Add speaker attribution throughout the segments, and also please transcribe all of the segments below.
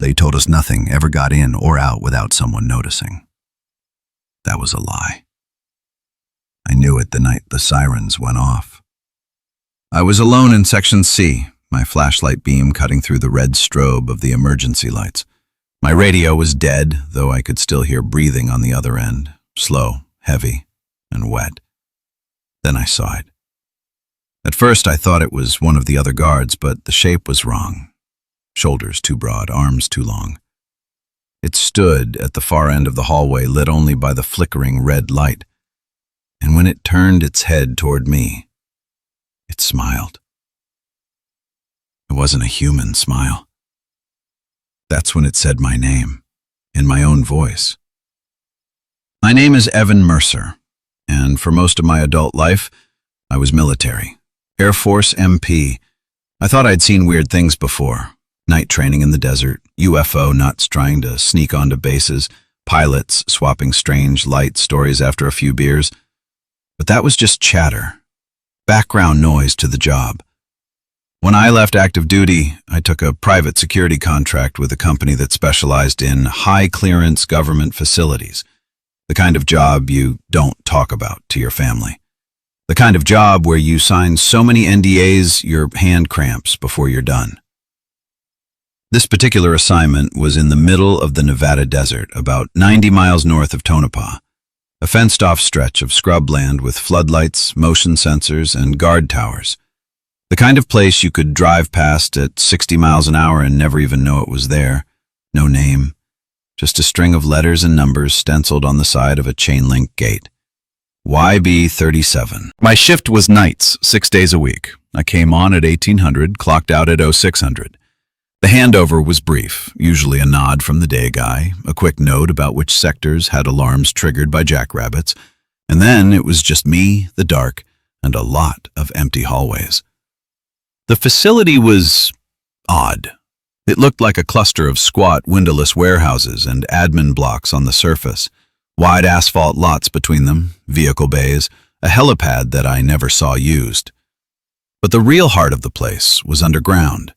Speaker 1: They told us nothing ever got in or out without someone noticing. That was a lie. I knew it the night the sirens went off. I was alone in Section C, my flashlight beam cutting through the red strobe of the emergency lights. My radio was dead, though I could still hear breathing on the other end, slow, heavy, and wet. Then I saw it. At first I thought it was one of the other guards, but the shape was wrong. Shoulders too broad, arms too long. It stood at the far end of the hallway, lit only by the flickering red light. And when it turned its head toward me, it smiled. It wasn't a human smile. That's when it said my name, in my own voice. My name is Evan Mercer, and for most of my adult life, I was military. Air Force MP. I thought I'd seen weird things before. Night training in the desert, UFO nuts trying to sneak onto bases, pilots swapping strange light stories after a few beers. But that was just chatter, background noise to the job. When I left active duty, I took a private security contract with a company that specialized in high-clearance government facilities, the kind of job you don't talk about to your family. The kind of job where you sign so many NDAs your hand cramps before you're done. This particular assignment was in the middle of the Nevada desert, about 90 miles north of Tonopah, a fenced-off stretch of scrubland with floodlights, motion sensors, and guard towers. The kind of place you could drive past at 60 miles an hour and never even know it was there. No name, just a string of letters and numbers stenciled on the side of a chain-link gate. YB37. My shift was nights, 6 days a week. I came on at 1800, clocked out at 0600. The handover was brief, usually a nod from the day guy, a quick note about which sectors had alarms triggered by jackrabbits, and then it was just me, the dark, and a lot of empty hallways. The facility was odd. It looked like a cluster of squat, windowless warehouses and admin blocks on the surface, wide asphalt lots between them, vehicle bays, a helipad that I never saw used. But the real heart of the place was underground.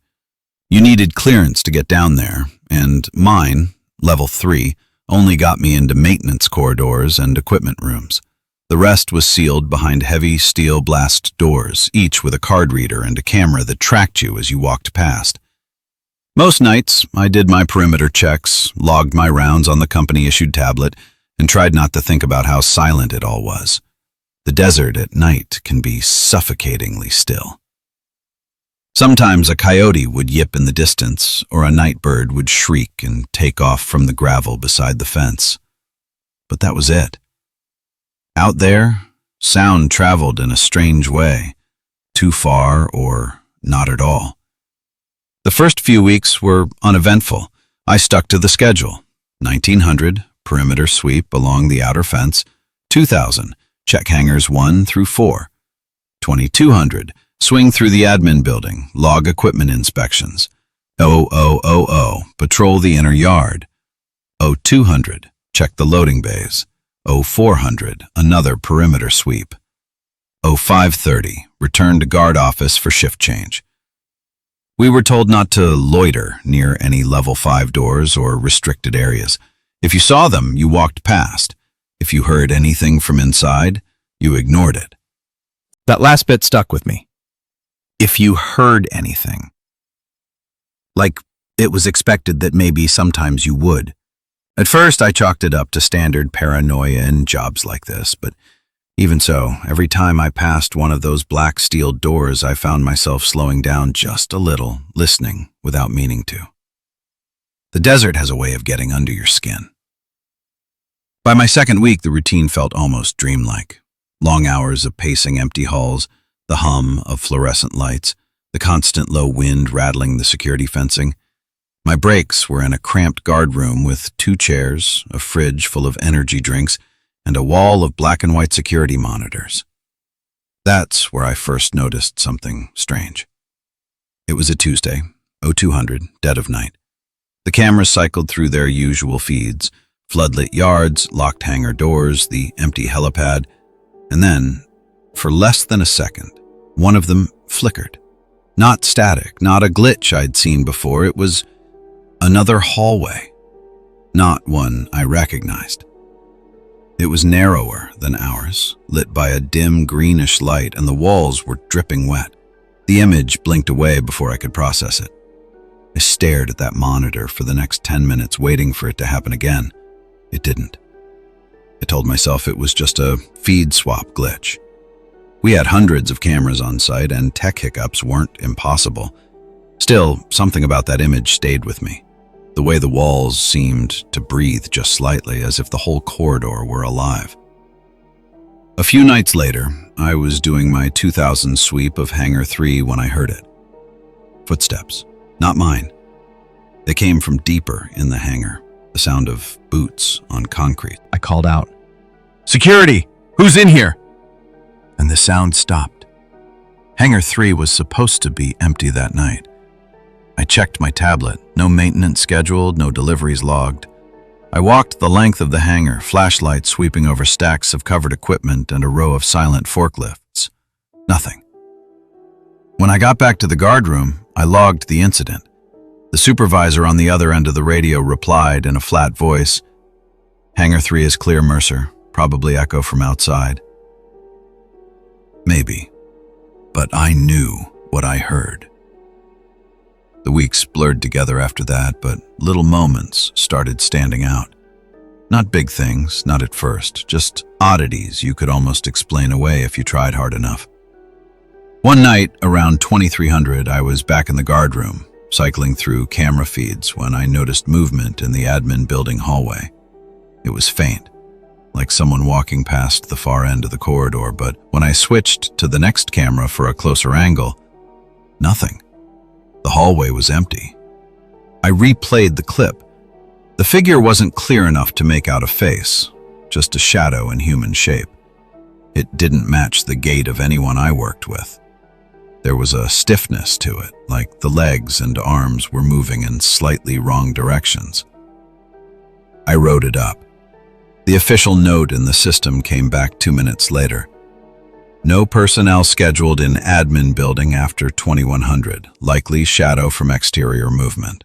Speaker 1: You needed clearance to get down there, and mine, level 3, only got me into maintenance corridors and equipment rooms. The rest was sealed behind heavy steel blast doors, each with a card reader and a camera that tracked you as you walked past. Most nights, I did my perimeter checks, logged my rounds on the company-issued tablet, and tried not to think about how silent it all was. The desert at night can be suffocatingly still. Sometimes a coyote would yip in the distance, or a night bird would shriek and take off from the gravel beside the fence. But that was it. Out there, sound traveled in a strange way, too far or not at all. The first few weeks were uneventful. I stuck to the schedule. 1900, perimeter sweep along the outer fence. 2000, check hangars 1 through 4. 2200, swing through the admin building, log equipment inspections. 0000, patrol the inner yard. 0200, check the loading bays. 0400, another perimeter sweep. 0530, return to guard office for shift change. We were told not to loiter near any level 5 doors or restricted areas. If you saw them, you walked past. If you heard anything from inside, you ignored it.
Speaker 2: That last bit stuck with me.
Speaker 1: If you heard anything. Like it was expected that maybe sometimes you would. At first, I chalked it up to standard paranoia in jobs like this, but even so, every time I passed one of those black steel doors, I found myself slowing down just a little, listening without meaning to. The desert has a way of getting under your skin. By my second week, the routine felt almost dreamlike. Long hours of pacing empty halls, the hum of fluorescent lights, the constant low wind rattling the security fencing. My breaks were in a cramped guard room with 2 chairs, a fridge full of energy drinks, and a wall of black and white security monitors. That's where I first noticed something strange. It was a Tuesday, 0200, dead of night. The cameras cycled through their usual feeds, floodlit yards, locked hangar doors, the empty helipad, and then, for less than a second, one of them flickered. Not static, not a glitch I'd seen before. It was a Another hallway, not one I recognized. It was narrower than ours, lit by a dim greenish light, and the walls were dripping wet. The image blinked away before I could process it. I stared at that monitor for the next 10 minutes, waiting for it to happen again. It didn't. I told myself it was just a feed swap glitch. We had hundreds of cameras on site, and tech hiccups weren't impossible. Still, something about that image stayed with me. The way the walls seemed to breathe just slightly, as if the whole corridor were alive. A few nights later, I was doing my 2000 sweep of Hangar 3 when I heard it. Footsteps, not mine. They came from deeper in the hangar, the sound of boots on concrete.
Speaker 2: I called out, "Security! Who's in here?" And the sound stopped. Hangar 3 was supposed to be empty that night. I checked my tablet. No maintenance scheduled, no deliveries logged. I walked the length of the hangar, flashlight sweeping over stacks of covered equipment and a row of silent forklifts. Nothing. When I got back to the guard room, I logged the incident. The supervisor on the other end of the radio replied in a flat voice, "Hangar 3 is clear, Mercer. Probably echo from outside." Maybe, but I knew what I heard. The weeks blurred together after that, but little moments started standing out. Not big things, not at first, just oddities you could almost explain away if you tried hard enough. One night, around 2300, I was back in the guard room, cycling through camera feeds when I noticed movement in the admin building hallway. It was faint, like someone walking past the far end of the corridor, but when I switched to the next camera for a closer angle, nothing. The hallway was empty. I replayed the clip. The figure wasn't clear enough to make out a face, just a shadow in human shape. It didn't match the gait of anyone I worked with. There was a stiffness to it, like the legs and arms were moving in slightly wrong directions. I wrote it up. The official note in the system came back 2 minutes later. No personnel scheduled in admin building after 2100, likely shadow from exterior movement.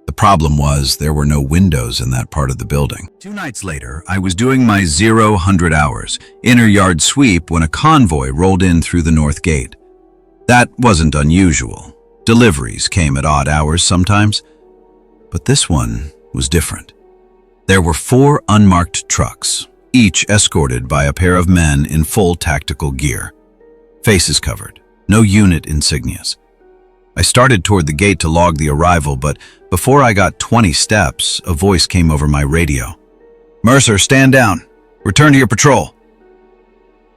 Speaker 2: The problem was there were no windows in that part of the building. 2 nights later, I was doing my 0-100 hours inner yard sweep when a convoy rolled in through the north gate. That wasn't unusual. Deliveries came at odd hours sometimes, but this one was different. There were 4 unmarked trucks, each escorted by a pair of men in full tactical gear. Faces covered, no unit insignias. I started toward the gate to log the arrival, but before I got 20 steps, a voice came over my radio. "Mercer, stand down. Return to your patrol."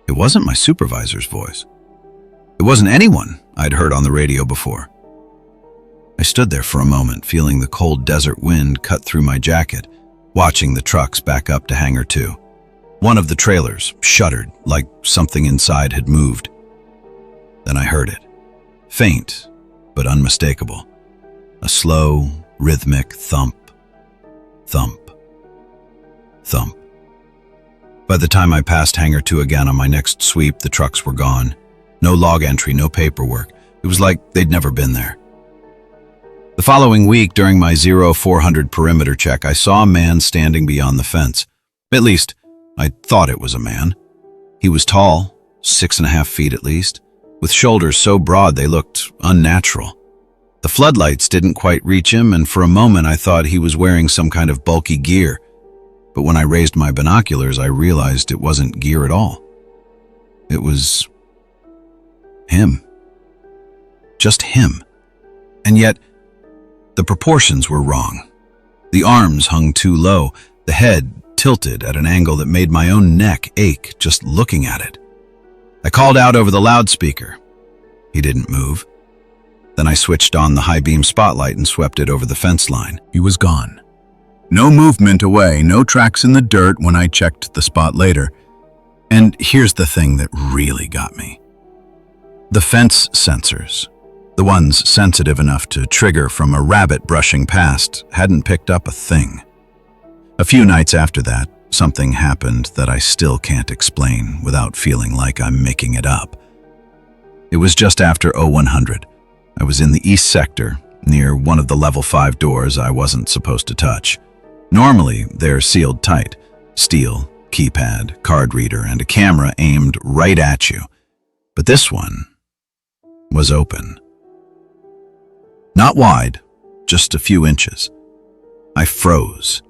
Speaker 2: It wasn't my supervisor's voice. It wasn't anyone I'd heard on the radio before. I stood there for a moment, feeling the cold desert wind cut through my jacket, watching the trucks back up to Hangar 2. One of the trailers shuddered, like something inside had moved. Then I heard it. Faint, but unmistakable. A slow, rhythmic thump, thump, thump. By the time I passed Hangar 2 again on my next sweep, the trucks were gone. No log entry, no paperwork. It was like they'd never been there. The following week, during my 0-400 perimeter check, I saw a man standing beyond the fence. At least, I thought it was a man. He was tall, 6.5 feet at least, with shoulders so broad they looked unnatural. The floodlights didn't quite reach him, and for a moment I thought he was wearing some kind of bulky gear. But when I raised my binoculars, I realized it wasn't gear at all. It was him. Just him. And yet, the proportions were wrong. The arms hung too low, the head tilted at an angle that made my own neck ache just looking at it. I called out over the loudspeaker. He didn't move. Then I switched on the high-beam spotlight and swept it over the fence line. He was gone. No movement away, no tracks in the dirt when I checked the spot later. And here's the thing that really got me. The fence sensors, the ones sensitive enough to trigger from a rabbit brushing past, hadn't picked up a thing. A few nights after that, something happened that I still can't explain without feeling like I'm making it up. It was just after 0100. I was in the east sector,
Speaker 1: near one of the level 5 doors I wasn't supposed to touch. Normally, they're sealed tight. Steel, keypad, card reader, and a camera aimed right at you. But this one was open. Not wide, just a few inches. I froze.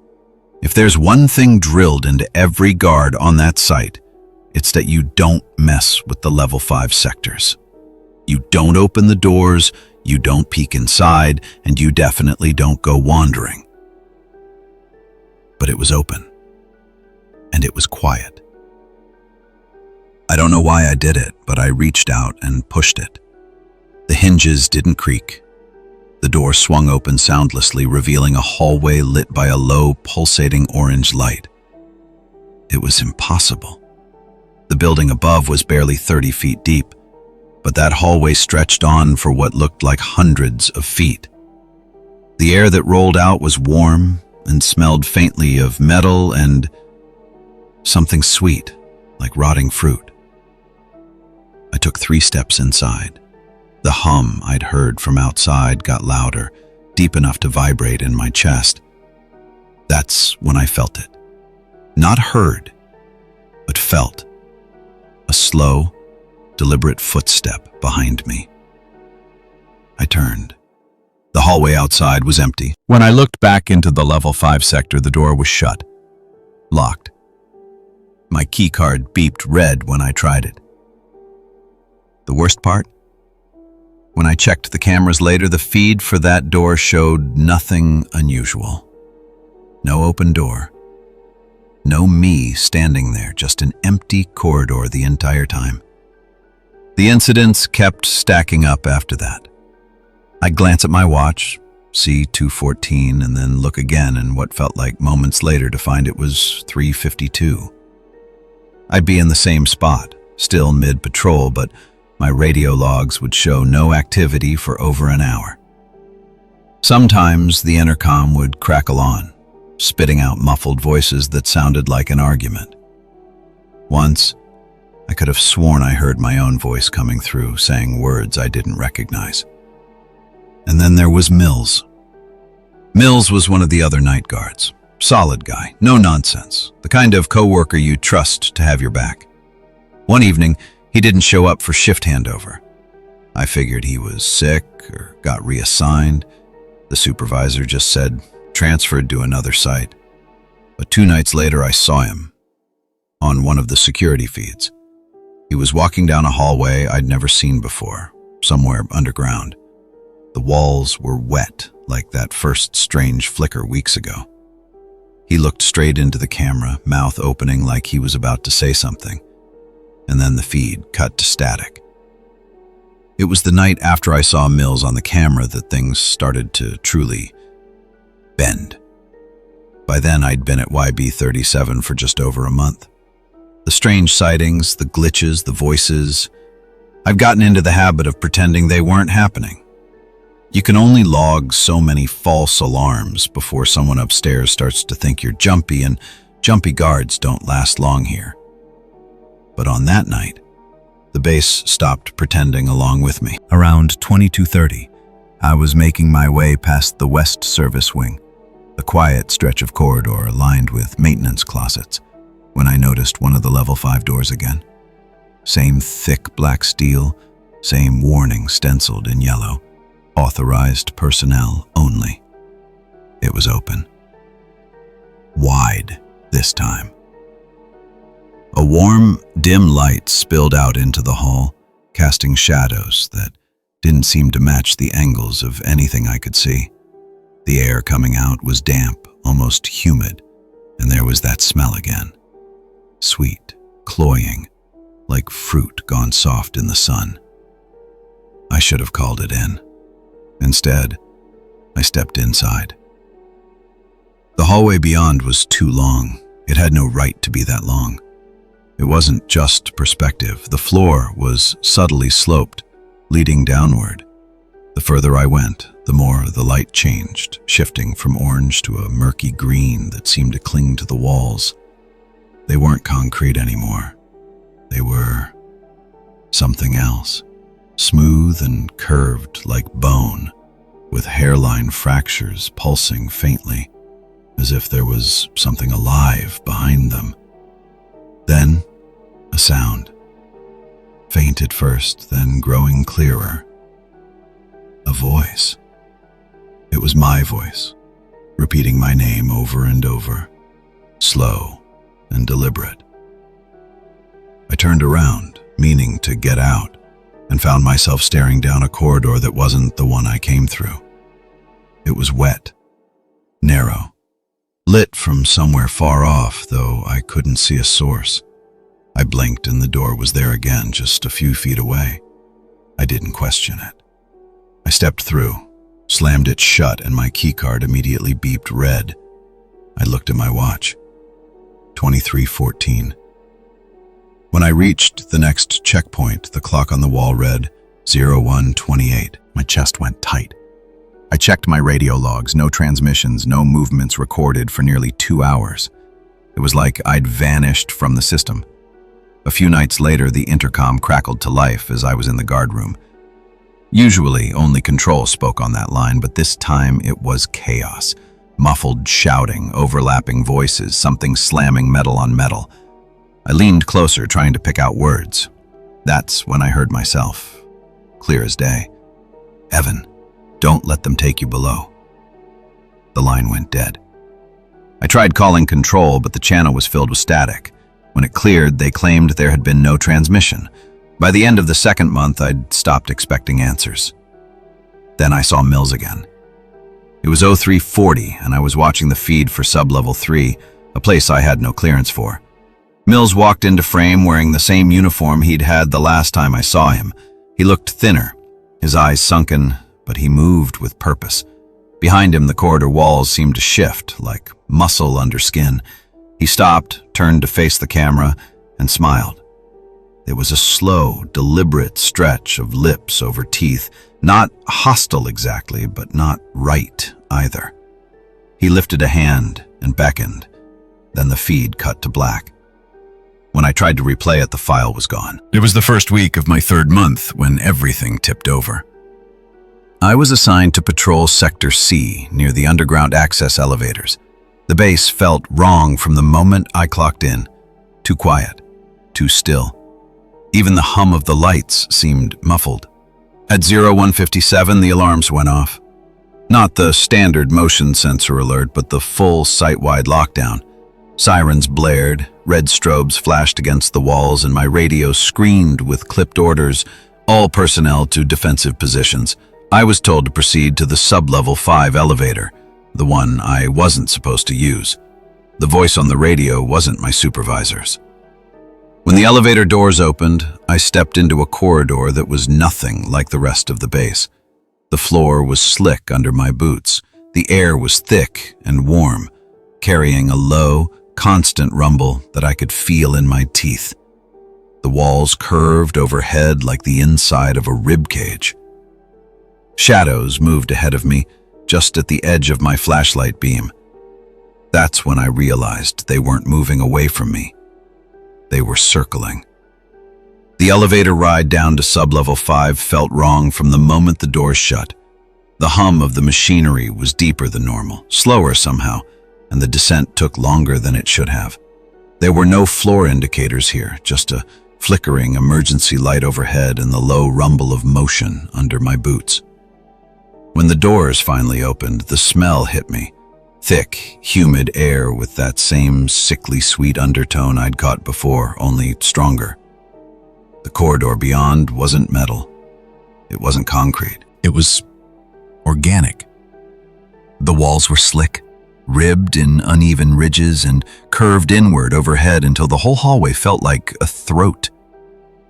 Speaker 1: If there's one thing drilled into every guard on that site, it's that you don't mess with the level 5 sectors. You don't open the doors, you don't peek inside, and you definitely don't go wandering. But it was open. And it was quiet. I don't know why I did it, but I reached out and pushed it. The hinges didn't creak. The door swung open soundlessly, revealing a hallway lit by a low, pulsating orange light. It was impossible. The building above was barely 30 feet deep, but that hallway stretched on for what looked like hundreds of feet. The air that rolled out was warm and smelled faintly of metal and something sweet, like rotting fruit. I took 3 steps inside. The hum I'd heard from outside got louder, deep enough to vibrate in my chest. That's when I felt it. Not heard, but felt. A slow, deliberate footstep behind me. I turned. The hallway outside was empty. When I looked back into the level 5 sector, the door was shut. Locked. My keycard beeped red when I tried it. The worst part? When I checked the cameras later, the feed for that door showed nothing unusual. No open door. No me standing there, just an empty corridor the entire time. The incidents kept stacking up after that. I'd glance at my watch, see 2:14, and then look again and what felt like moments later to find it was 3:52. I'd be in the same spot, still mid-patrol, but my radio logs would show no activity for over an hour. Sometimes the intercom would crackle on, spitting out muffled voices that sounded like an argument. Once, I could have sworn I heard my own voice coming through, saying words I didn't recognize. And then there was Mills. Mills was one of the other night guards. Solid guy, no nonsense, the kind of coworker you trust to have your back. One evening, he didn't show up for shift handover. I figured he was sick or got reassigned. The supervisor just said, transferred to another site. But 2 nights later, I saw him on one of the security feeds. He was walking down a hallway I'd never seen before, somewhere underground. The walls were wet, like that first strange flicker weeks ago. He looked straight into the camera, mouth opening like he was about to say something. And then the feed cut to static. It was the night after I saw Mills on the camera that things started to truly bend. By then, I'd been at YB-37 for just over a month. The strange sightings, the glitches, the voices, I've gotten into the habit of pretending they weren't happening. You can only log so many false alarms before someone upstairs starts to think you're jumpy, and jumpy guards don't last long here. But on that night, the base stopped pretending along with me. Around 22:30, I was making my way past the West Service Wing, a quiet stretch of corridor lined with maintenance closets, when I noticed one of the level 5 doors again. Same thick black steel, same warning stenciled in yellow. Authorized personnel only. It was open. Wide this time. A warm, dim light spilled out into the hall, casting shadows that didn't seem to match the angles of anything I could see. The air coming out was damp, almost humid, and there was that smell again. Sweet, cloying, like fruit gone soft in the sun. I should have called it in. Instead, I stepped inside. The hallway beyond was too long. It had no right to be that long. It wasn't just perspective. The floor was subtly sloped, leading downward. The further I went, the more the light changed, shifting from orange to a murky green that seemed to cling to the walls. They weren't concrete anymore. They were something else, smooth and curved like bone,
Speaker 2: with hairline fractures pulsing faintly, as if there was something alive behind them. Then, a sound. Faint at first, then growing clearer. A voice. It was my voice, repeating my name over and over, slow and deliberate. I turned around, meaning to get out, and found myself staring down a corridor that wasn't the one I came through. It was wet, narrow, lit from somewhere far off, though I couldn't see a source. I blinked and the door was there again, just a few feet away. I didn't question it. I stepped through, slammed it shut, and my keycard immediately beeped red. I looked at my watch. 23:14. When I reached the next checkpoint, the clock on the wall read 01:28. My chest went tight. I checked my radio logs, no transmissions, no movements recorded for nearly 2 hours. It was like I'd vanished from the system. A few nights later, the intercom crackled to life as I was in the guard room. Usually, only control spoke on that line, but this time it was chaos. Muffled shouting, overlapping voices, something slamming metal on metal. I leaned closer, trying to pick out words. That's when I heard myself, clear as day. "Evan, don't let them take you below." The line went dead. I tried calling control, but the channel was filled with static. When it cleared, they claimed there had been no transmission. By the end of the second month, I'd stopped expecting answers. Then I saw Mills again. It was 03:40, and I was watching the feed for sub-level 3, a place I had no clearance for. Mills walked into frame wearing the same uniform he'd had the last time I saw him. He looked thinner, his eyes sunken, but he moved with purpose. Behind him, the corridor walls seemed to shift, like muscle under skin. He stopped, turned to face the camera, and smiled. It was a slow, deliberate stretch of lips over teeth, not hostile exactly, but not right either. He lifted a hand and beckoned. Then the feed cut to black. When I tried to replay it, the file was gone. It was the first week of my third month when everything tipped over. I was assigned to patrol Sector C near the underground access elevators. The base felt wrong from the moment I clocked in. Too quiet, too still. Even the hum of the lights seemed muffled. At 01:57, the alarms went off. Not the standard motion sensor alert, but the full site-wide lockdown. Sirens blared, red strobes flashed against the walls, and my radio screamed with clipped orders, all personnel to defensive positions. I was told to proceed to the sub-level 5 elevator, the one I wasn't supposed to use. The voice on the radio wasn't my supervisor's. When the elevator doors opened, I stepped into a corridor that was nothing like the rest of the base. The floor was slick under my boots. The air was thick and warm, carrying a low, constant rumble that I could feel in my teeth. The walls curved overhead like the inside of a rib cage. Shadows moved ahead of me, just at the edge of my flashlight beam. That's when I realized they weren't moving away from me. They were circling. The elevator ride down to sub-level 5 felt wrong from the moment the doors shut. The hum of the machinery was deeper than normal, slower somehow, and the descent took longer than it should have. There were no floor indicators here, just a flickering emergency light overhead and the low rumble of motion under my boots. When the doors finally opened, the smell hit me. Thick, humid air with that same sickly sweet undertone I'd caught before, only stronger. The corridor beyond wasn't metal. It wasn't concrete. It was organic. The walls were slick, ribbed in uneven ridges and curved inward overhead until the whole hallway felt like a throat.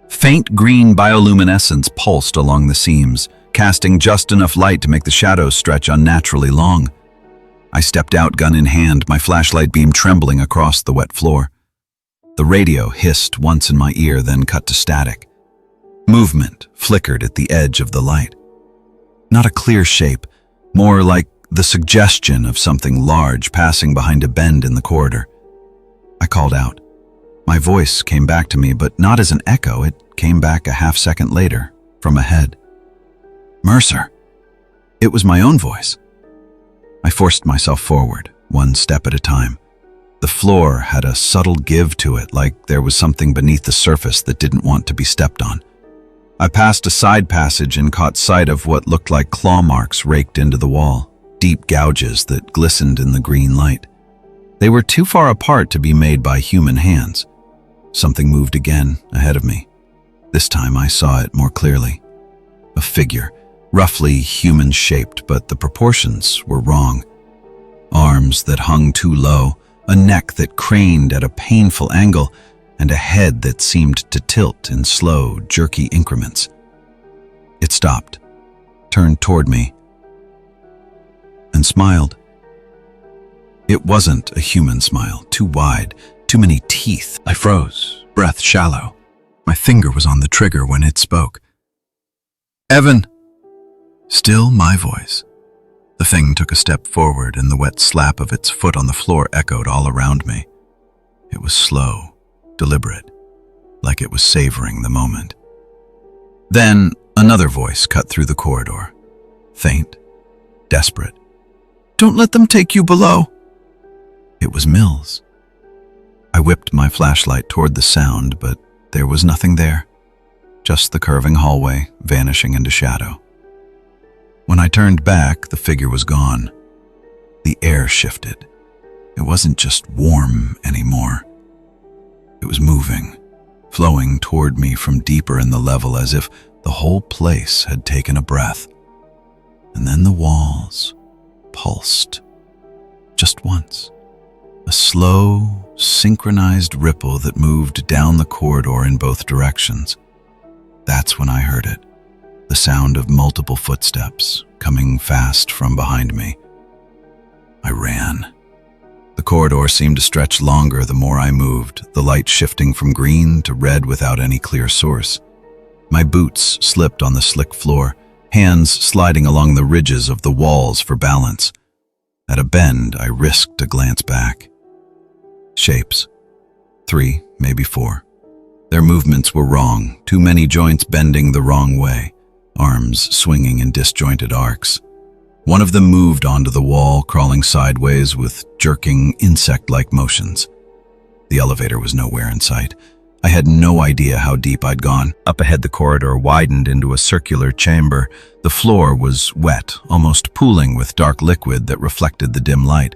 Speaker 2: Faint green bioluminescence pulsed along the seams, casting just enough light to make the shadows stretch unnaturally long. I stepped out, gun in hand, my flashlight beam trembling across the wet floor. The radio hissed once in my ear, then cut to static. Movement flickered at the edge of the light. Not a clear shape, more like the suggestion of something large passing behind a bend in the corridor. I called out. My voice came back to me, but not as an echo. It came back a half second later, from ahead. "Mercer." It was my own voice. I forced myself forward, one step at a time. The floor had a subtle give to it, like there was something beneath the surface that didn't want to be stepped on. I passed a side passage and caught sight of what looked like claw marks raked into the wall, deep gouges that glistened in the green light. They were too far apart to be made by human hands. Something moved again ahead of me. This time I saw it more clearly. A figure, roughly human-shaped, but the proportions were wrong. Arms that hung too low, a neck that craned at a painful angle, and a head that seemed to tilt in slow, jerky increments. It stopped, turned toward me, and smiled. It wasn't a human smile, too wide, too many teeth. I froze, breath shallow. My finger was on the trigger when it spoke. "Evan!" Still my voice. The thing took a step forward, and the wet slap of its foot on the floor echoed all around me. It was slow, deliberate, like it was savoring the moment. Then another voice cut through the corridor, faint, desperate. "Don't let them take you below." It was Mills. I whipped my flashlight toward the sound, but there was nothing there, just the curving hallway vanishing into shadow. When I turned back, the figure was gone. The air shifted. It wasn't just warm anymore. It was moving, flowing toward me from deeper in the level, as if the whole place had taken a breath. And then the walls pulsed. Just once. A slow, synchronized ripple that moved down the corridor in both directions. That's when I heard it. The sound of multiple footsteps coming fast from behind me. I ran. The corridor seemed to stretch longer the more I moved, the light shifting from green to red without any clear source. My boots slipped on the slick floor, hands sliding along the ridges of the walls for balance. At a bend, I risked a glance back. Shapes. 3, maybe 4. Their movements were wrong, too many joints bending the wrong way, arms swinging in disjointed arcs. One of them moved onto the wall, crawling sideways with jerking, insect-like motions. The elevator was nowhere in sight. I had no idea how deep I'd gone. Up ahead, the corridor widened into a circular chamber. The floor was wet, almost pooling with dark liquid that reflected the dim light.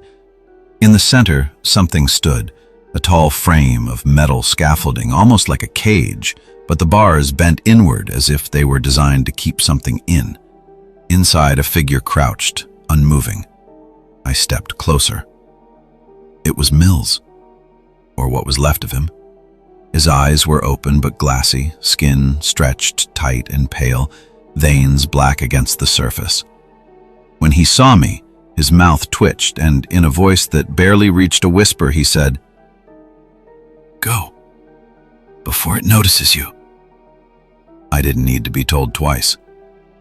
Speaker 2: In the center, something stood, a tall frame of metal scaffolding, almost like a cage, but the bars bent inward as if they were designed to keep something in. Inside, a figure crouched, unmoving. I stepped closer. It was Mills, or what was left of him. His eyes were open but glassy, skin stretched tight and pale, veins black against the surface. When he saw me, his mouth twitched, and in a voice that barely reached a whisper, he said, "Go, before it notices you." I didn't need to be told twice.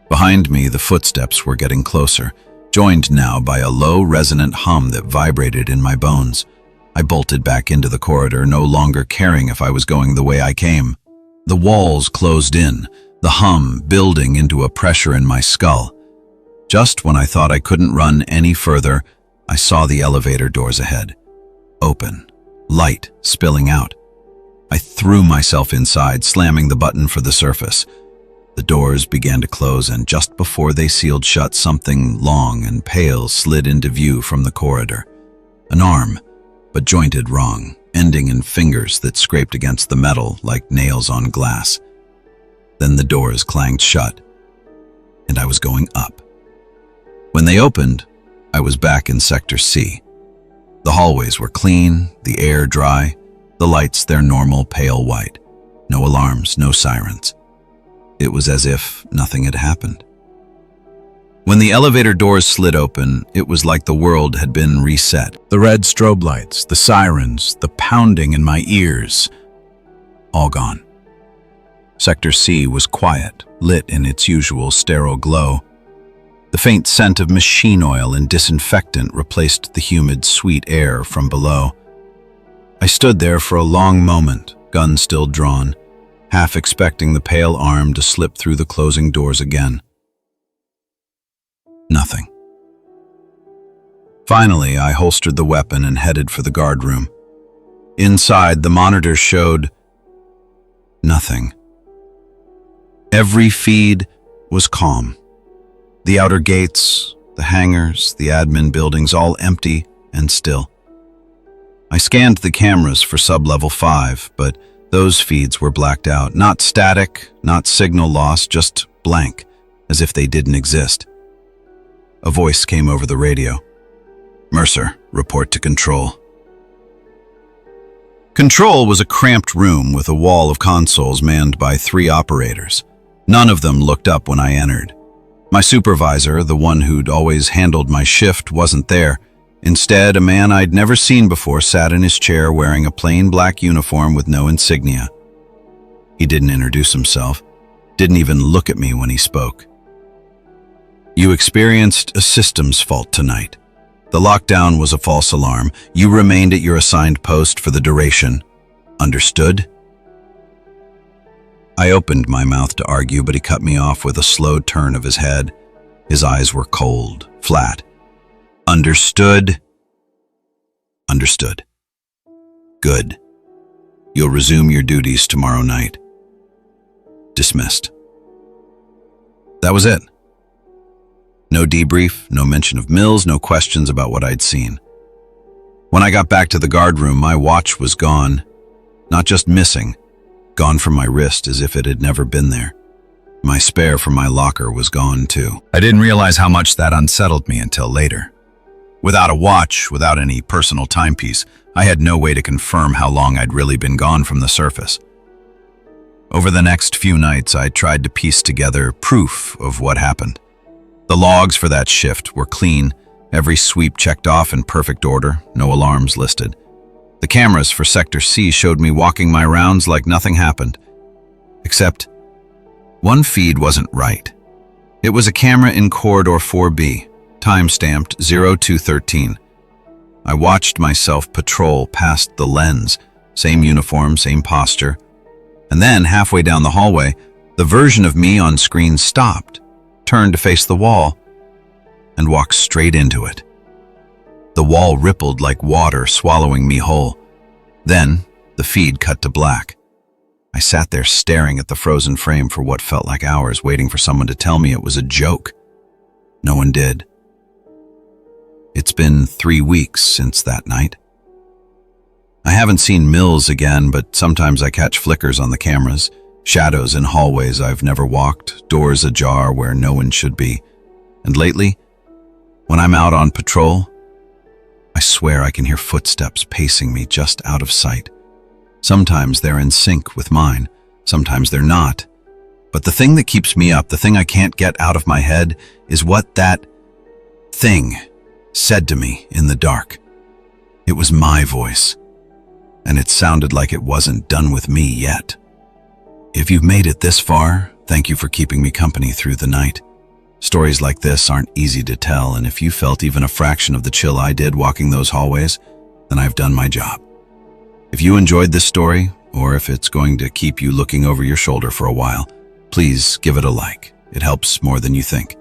Speaker 2: Behind me, the footsteps were getting closer, joined now by a low, resonant hum that vibrated in my bones. I bolted back into the corridor, no longer caring if I was going the way I came. The walls closed in, the hum building into a pressure in my skull. Just when I thought I couldn't run any further, I saw the elevator doors ahead. Open, light spilling out. I threw myself inside, slamming the button for the surface. The doors began to close, and just before they sealed shut, something long and pale slid into view from the corridor. An arm, but jointed wrong, ending in fingers that scraped against the metal like nails on glass. Then the doors clanged shut, and I was going up. When they opened, I was back in Sector C. The hallways were clean, the air dry, the lights their normal pale white. No alarms, no sirens. It was as if nothing had happened. When the elevator doors slid open, it was like the world had been reset. The red strobe lights, the sirens, the pounding in my ears, all gone. Sector C was quiet, lit in its usual sterile glow. The faint scent of machine oil and disinfectant replaced the humid, sweet air from below. I stood there for a long moment, gun still drawn, half expecting the pale arm to slip through the closing doors again. Nothing. Finally, I holstered the weapon and headed for the guard room. Inside, the monitor showed nothing. Every feed was calm. The outer gates, the hangars, the admin buildings, all empty and still. I scanned the cameras for sub-level 5, but those feeds were blacked out. Not static, not signal loss, just blank, as if they didn't exist. A voice came over the radio. "Mercer, report to Control." Control was a cramped room with a wall of consoles manned by 3 operators. None of them looked up when I entered. My supervisor, the one who'd always handled my shift, wasn't there. Instead, a man I'd never seen before sat in his chair wearing a plain black uniform with no insignia. He didn't introduce himself, didn't even look at me when he spoke. "You experienced a systems fault tonight. The lockdown was a false alarm. You remained at your assigned post for the duration. Understood?" I opened my mouth to argue, but he cut me off with a slow turn of his head. His eyes were cold, flat. "Understood?" "Understood." "Good. You'll resume your duties tomorrow night." Dismissed. That was it. No debrief, no mention of Mills, no questions about what I'd seen. When I got back to the guard room, my watch was gone. Not just missing, gone from my wrist as if it had never been there. My spare from my locker was gone too. I didn't realize how much that unsettled me until later. Without a watch, without any personal timepiece, I had no way to confirm how long I'd really been gone from the surface. Over the next few nights, I tried to piece together proof of what happened. The logs for that shift were clean, every sweep checked off in perfect order, no alarms listed. The cameras for Sector C showed me walking my rounds like nothing happened. Except, one feed wasn't right. It was a camera in Corridor 4B, time-stamped 0213. I watched myself patrol past the lens, same uniform, same posture. And then, halfway down the hallway, the version of me on screen stopped, turned to face the wall, and walked straight into it. The wall rippled like water, swallowing me whole. Then, the feed cut to black. I sat there staring at the frozen frame for what felt like hours, waiting for someone to tell me it was a joke. No one did. It's been 3 weeks since that night. I haven't seen Mills again, but sometimes I catch flickers on the cameras, shadows in hallways I've never walked, doors ajar where no one should be. And lately, when I'm out on patrol, I swear I can hear footsteps pacing me just out of sight. Sometimes they're in sync with mine, sometimes they're not. But the thing that keeps me up, the thing I can't get out of my head, is what that thing said to me in the dark. It was my voice, and it sounded like it wasn't done with me yet. If you've made it this far, thank you for keeping me company through the night. Stories like this aren't easy to tell, and if you felt even a fraction of the chill I did walking those hallways, then I've done my job. If you enjoyed this story, or if it's going to keep you looking over your shoulder for a while, please give it a like. It helps more than you think.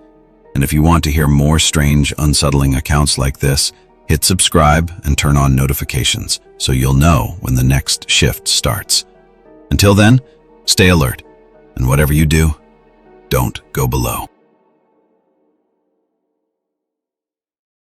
Speaker 2: And if you want to hear more strange, unsettling accounts like this, hit subscribe and turn on notifications so you'll know when the next shift starts. Until then, stay alert, and whatever you do, don't go below.